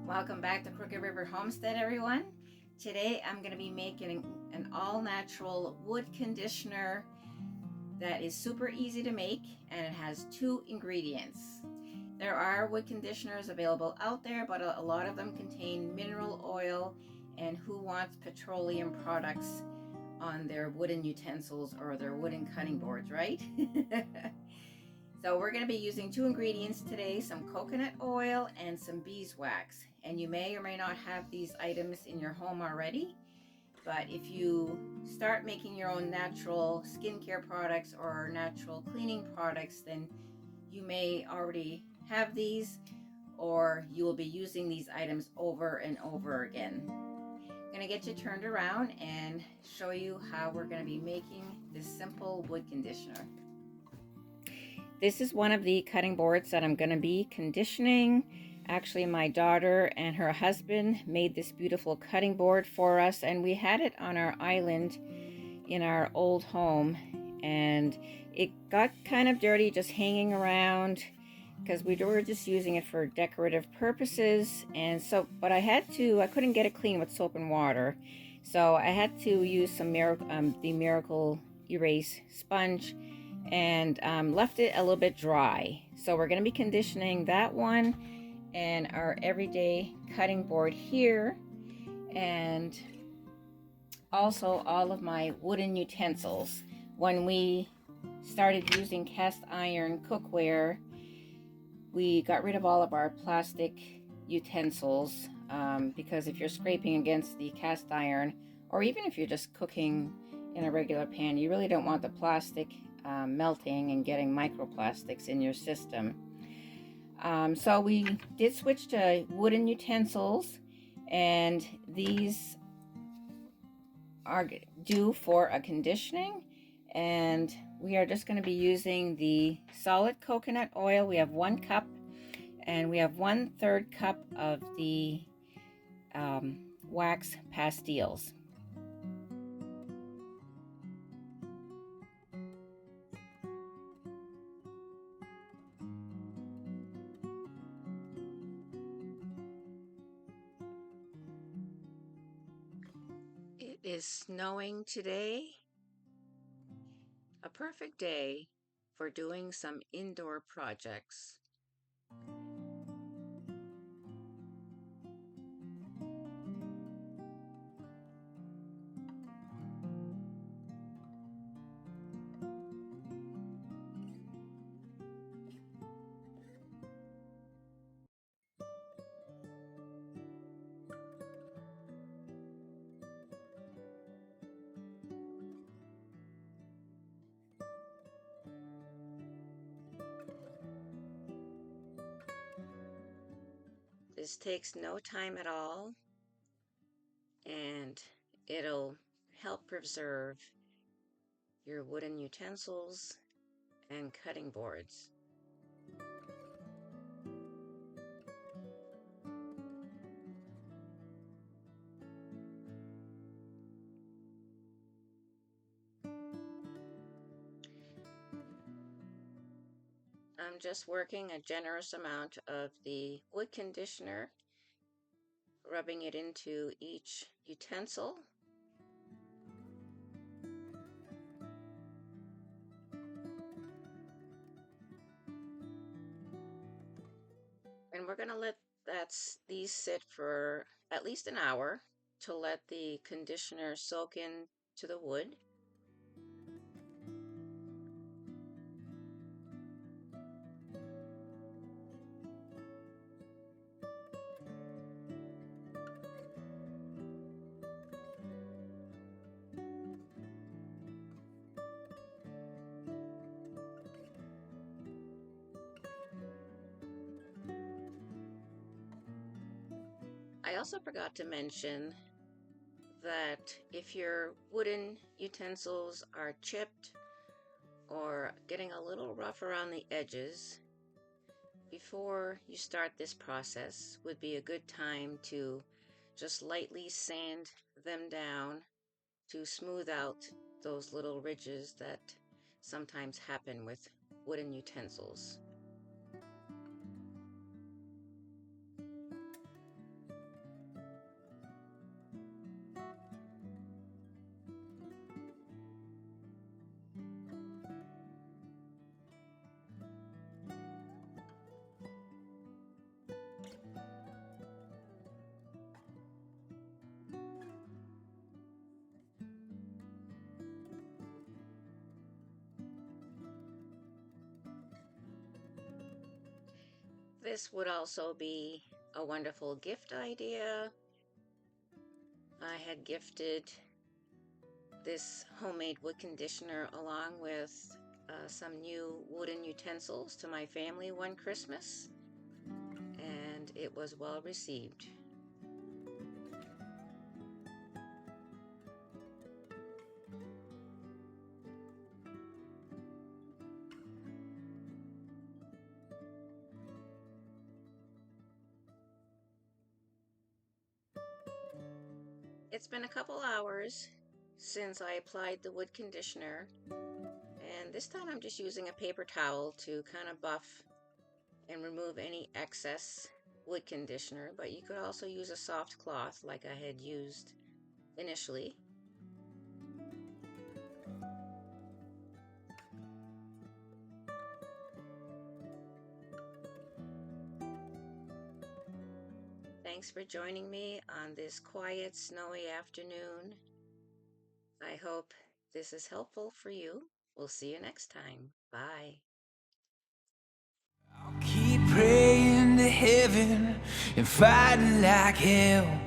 Welcome back to Crooked River Homestead, everyone. Today I'm going to be making an all-natural wood conditioner that is super easy to make, and it has 2 ingredients. There are wood conditioners available out there, but a lot of them contain mineral oil, and who wants petroleum products on their wooden utensils or their wooden cutting boards, right? So we're going to be using 2 ingredients today, some coconut oil and some beeswax. And you may or may not have these items in your home already, but if you start making your own natural skincare products or natural cleaning products, then you may already have these, or you will be using these items over and over again. I'm going to get you turned around and show you how we're going to be making this simple wood conditioner. This is one of the cutting boards that I'm going to be conditioning. Actually, my daughter and her husband made this beautiful cutting board for us, and we had it on our island in our old home, and it got kind of dirty just hanging around because we were just using it for decorative purposes. And so, but I couldn't get it clean with soap and water, so I had to use some the Miracle Erase sponge, and left it a little bit dry. So we're going to be conditioning that one and our everyday cutting board here, and also all of my wooden utensils. When we started using cast iron cookware, we got rid of all of our plastic utensils, because if you're scraping against the cast iron, or even if you're just cooking in a regular pan, you really don't want the plastic melting and getting microplastics in your system. So we did switch to wooden utensils, and these are due for a conditioning, and we are just going to be using the solid coconut oil. We have 1 cup, and we have 1/3 cup of the wax pastilles. It is snowing today, a perfect day for doing some indoor projects. This takes no time at all, and it'll help preserve your wooden utensils and cutting boards. I'm just working a generous amount of the wood conditioner, rubbing it into each utensil. And we're going to let these sit for at least an hour to let the conditioner soak in to the wood. I also forgot to mention that if your wooden utensils are chipped or getting a little rough around the edges, before you start this process would be a good time to just lightly sand them down to smooth out those little ridges that sometimes happen with wooden utensils. This would also be a wonderful gift idea. I had gifted this homemade wood conditioner along with some new wooden utensils to my family one Christmas, and it was well received. It's been a couple hours since I applied the wood conditioner, and this time I'm just using a paper towel to kind of buff and remove any excess wood conditioner, but you could also use a soft cloth like I had used initially. Thanks for joining me on this quiet, snowy afternoon. I hope this is helpful for you. We'll see you next time. Bye. I'll keep praying to heaven and fighting like hell.